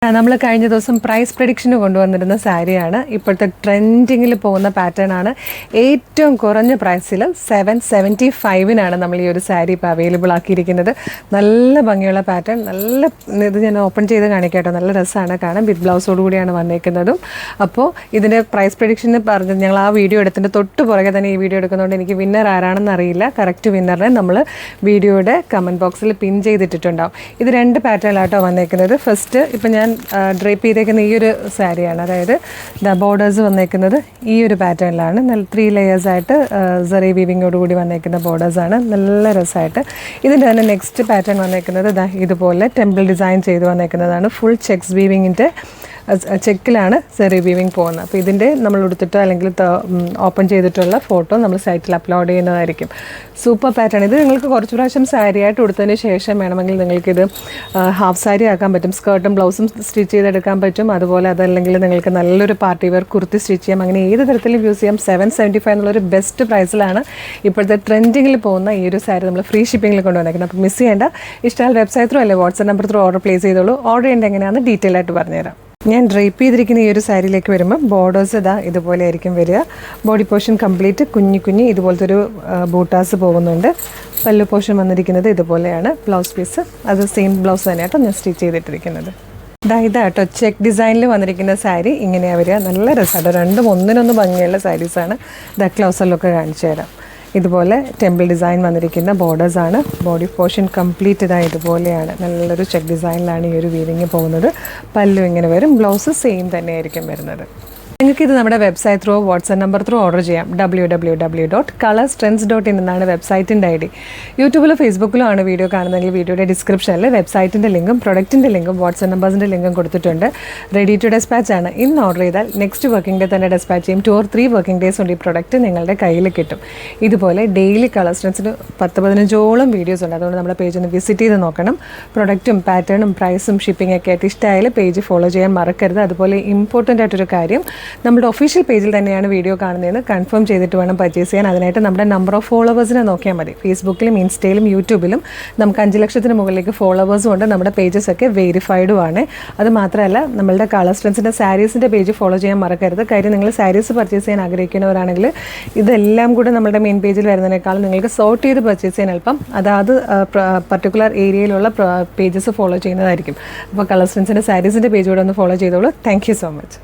നമ്മൾ കഴിഞ്ഞ ദിവസം പ്രൈസ് പ്രഡിക്ഷന് കൊണ്ടുവന്നിരുന്ന സാരിയാണ്. ഇപ്പോഴത്തെ ട്രെൻഡിങ്ങിൽ പോകുന്ന പാറ്റേൺ ആണ്. ഏറ്റവും കുറഞ്ഞ പ്രൈസിൽ 775-നാണ് നമ്മൾ ഈ ഒരു സാരി ഇപ്പോൾ അവൈലബിൾ ആക്കിയിരിക്കുന്നത്. നല്ല ഭംഗിയുള്ള പാറ്റേൺ, നല്ല ഇത് ഞാൻ ഓപ്പൺ ചെയ്ത് കാണിക്കട്ടോ. നല്ല രസമാണ് കാണാൻ. ബിഗ് ബ്ലൗസോട് കൂടിയാണ് വന്നേക്കുന്നതും. അപ്പോൾ ഇതിൻ്റെ പ്രൈസ് പ്രഡിക്ഷന് പറഞ്ഞത് ഞങ്ങൾ ആ വീഡിയോ എടുത്തിട്ട് തൊട്ട് പുറകെ തന്നെ ഈ വീഡിയോ എടുക്കുന്നതുകൊണ്ട് എനിക്ക് വിന്നർ ആരാണെന്ന് അറിയില്ല. കറക്റ്റ് വിന്നറിനെ നമ്മൾ വീഡിയോയുടെ കമൻറ്റ് ബോക്സിൽ പിൻ ചെയ്തിട്ടുണ്ടാവും. ഇത് രണ്ട് പാറ്റേണിലാട്ടോ വന്നേക്കുന്നത്. ഫസ്റ്റ് ഇപ്പം ഞാൻ ഡ്രേപ്പ് ചെയ്തേക്കുന്ന ഈ ഒരു സാരിയാണ്. അതായത് ബോർഡേഴ്സ് വന്നേക്കുന്നത് ഈ ഒരു പാറ്റേണിലാണ്. നല്ല 3 ലെയേഴ്സായിട്ട് സറി വീവിങ്ങോട് കൂടി വന്നേക്കുന്ന ബോർഡേഴ്സാണ്. നല്ല രസമായിട്ട്. ഇതിൻ്റെ തന്നെ നെക്സ്റ്റ് പാറ്റേൺ വന്നേക്കുന്നത് ഇതുപോലെ ടെമ്പിൾ ഡിസൈൻ ചെയ്ത് വന്നേക്കുന്നതാണ്. ഫുൾ ചെക്സ് വീവിങ്ങിൻ്റെ ചെക്കിലാണ് സെറി വീവിങ് പോകുന്നത്. അപ്പോൾ ഇതിൻ്റെ നമ്മൾ എടുത്തിട്ടോ അല്ലെങ്കിൽ ഓപ്പൺ ചെയ്തിട്ടുള്ള ഫോട്ടോ നമ്മൾ സൈറ്റിൽ അപ്ലോഡ് ചെയ്യുന്നതായിരിക്കും. Super pattern. ഇത് നിങ്ങൾക്ക് കുറച്ച് പ്രാവശ്യം സാരിയായിട്ട് കൊടുത്തതിന് ശേഷം വേണമെങ്കിൽ നിങ്ങൾക്കിത് ഹാഫ് സാരി ആക്കാൻ പറ്റും. സ്കേർട്ടും ബ്ലൗസും സ്റ്റിച്ച് ചെയ്തെടുക്കാൻ പറ്റും. അതുപോലെ അതല്ലെങ്കിൽ നിങ്ങൾക്ക് നല്ലൊരു പാർട്ടി വെയർ കുർത്തി സ്റ്റിച്ച് ചെയ്യാം. അങ്ങനെ ഏത് തരത്തിലും യൂസ് ചെയ്യാം. 775 എന്നുള്ളൊരു ബെസ്റ്റ് പ്രൈസിലാണ് ഇപ്പോഴത്തെ ട്രെൻഡിങ്ങിൽ പോകുന്ന ഈ ഒരു സാരി നമ്മൾ ഫ്രീ ഷിപ്പിങ്ങിൽ കൊണ്ടുവന്നേക്കുന്നത്. അപ്പോൾ മിസ് ചെയ്യേണ്ട. ഇഷ്ടമായാൽ വെബ്സൈറ്റ് ത്രൂ അല്ലെ WhatsApp number through order place ചെയ്തോളൂ. ഓർഡർ ചെയ്യേണ്ടത് എങ്ങനെയാണെന്ന് ഡീറ്റെയിൽ ആയിട്ട് പറഞ്ഞുതരാം. ഞാൻ ഡ്രേപ്പ് ചെയ്തിരിക്കുന്ന ഈ ഒരു സാരിയിലേക്ക് വരുമ്പോൾ ബോർഡേഴ്സ് ഇതുപോലെ ആയിരിക്കും വരിക. ബോഡി പോർഷൻ കംപ്ലീറ്റ് കുഞ്ഞി ഇതുപോലത്തെ ഒരു ബൂട്ടാസ് പോകുന്നുണ്ട്. പല്ലു പോർഷൻ വന്നിരിക്കുന്നത് ഇതുപോലെയാണ്. ബ്ലൗസ് പീസ് അത് സെയിം ബ്ലൗസ് തന്നെയാട്ടോ ഞാൻ സ്റ്റിച്ച് ചെയ്തിട്ടിരിക്കുന്നത്. ഇതാട്ടോ ചെക്ക് ഡിസൈനിൽ വന്നിരിക്കുന്ന സാരി ഇങ്ങനെയാണ് വരിക. നല്ല രസമാട്ടോ. രണ്ടും ഒന്നിനൊന്ന് ഭംഗിയുള്ള സാരീസാണ്. ക്ലോസറിലൊക്കെ കാണിച്ചു തരാം. ഇതുപോലെ ടെമ്പിൾ ഡിസൈൻ വന്നിരിക്കുന്ന ബോർഡേഴ്സാണ്. ബോഡി പോർഷൻ കംപ്ലീറ്റ് ഇതുപോലെയാണ്. നല്ലൊരു ചെക്ക് ഡിസൈനിലാണ് ഈ ഒരു വീവിങ് പോകുന്നത്. പല്ലു ഇങ്ങനെ വരും. ബ്ലൗസ് സെയിം തന്നെയായിരിക്കും വരുന്നത്. നിങ്ങൾക്കിത് നമ്മുടെ website through WhatsApp number through order ചെയ്യാം. www.colorstrends.in എന്നാണ് വെബ്സൈറ്റിൻ്റെ ID. യൂട്യൂബിലോ ഫേസ്ബുക്കിലോ ആണ് വീഡിയോ കാണുന്നതെങ്കിൽ വീഡിയോയുടെ ഡിസ്ക്രിപ്ഷനിൽ വെബ്സൈറ്റിൻ്റെ ലിങ്കും പ്രൊഡക്റ്റിൻ്റെ ലിങ്കും വാട്സ്ആപ്പ് നമ്പേഴ്സിൻ്റെ ലിങ്കും കൊടുത്തിട്ടുണ്ട്. റെഡി ടു ഡെസ്പാച്ച് ആണ്. ഇന്ന് ഓർഡർ ചെയ്താൽ നെക്സ്റ്റ് വർക്കിംഗ് ഡേ തന്നെ ഡെസ്പാച്ച് ചെയ്യും. 2 or 3 വർക്കിംഗ് ഡേയ്സ് കൊണ്ട് ഈ പ്രൊഡക്റ്റ് നിങ്ങളുടെ കയ്യിൽ കിട്ടും. ഇതുപോലെ ഡെയിലി കളർ സ്ട്രെൻസിന് 10-15ഓളം വീഡിയോസ് ഉണ്ട്. അതുകൊണ്ട് നമ്മുടെ പേജ് ഒന്ന് വിസിറ്റ് ചെയ്ത് നോക്കണം. പ്രൊഡക്റ്റും പാറ്റേണും പ്രൈസും ഷിപ്പിംഗ് ഒക്കെ ആയിട്ട് ഇഷ്ടമായാലും പേജ് ഫോളോ ചെയ്യാൻ മറക്കരുത്. അതുപോലെ ഇമ്പോർട്ടൻ്റ് ആയിട്ടൊരു കാര്യം, നമ്മുടെ ഒഫീഷ്യൽ പേജിൽ തന്നെയാണ് വീഡിയോ കാണുന്നതെന്ന് കൺഫേം ചെയ്തിട്ട് വേണം പർച്ചേസ് ചെയ്യാൻ. അതിനായിട്ട് നമ്മുടെ നമ്പർ ഓഫ് ഫോളോവേഴ്സിനെ നോക്കിയാൽ മതി. ഫേസ്ബുക്കിലും ഇൻസ്റ്റയിലും യൂട്യൂബിലും നമുക്ക് 5 ലക്ഷത്തിന് മുകളിലേക്ക് ഫോളോവേഴ്സും ഉണ്ട്. നമ്മുടെ പേജസൊക്കെ വെരിഫൈഡും ആണ്. അത് മാത്രമല്ല നമ്മളുടെ കളർ സ്ട്രെൻസിൻ്റെ സാരീസിൻ്റെ പേജ് ഫോളോ ചെയ്യാൻ മറക്കരുത്. കാര്യം നിങ്ങൾ സാരീസ് പർച്ചേസ് ചെയ്യാൻ ആഗ്രഹിക്കുന്നവരാണെങ്കിൽ ഇതെല്ലാം കൂടെ നമ്മുടെ മെയിൻ പേജിൽ വരുന്നതിനേക്കാളും നിങ്ങൾക്ക് സോർട്ട് ചെയ്ത് പർച്ചേസ് ചെയ്യാൻ എളുപ്പം അതാത് പർട്ടിക്കുലർ ഏരിയയിലുള്ള പേജസ് ഫോളോ ചെയ്യുന്നതായിരിക്കും. അപ്പോൾ കളർ സ്ട്രെൻസിൻ്റെ സാരീസിൻ്റെ പേജ് കൂടെ ഒന്ന് ഫോളോ ചെയ്തോളൂ. Thank you so much.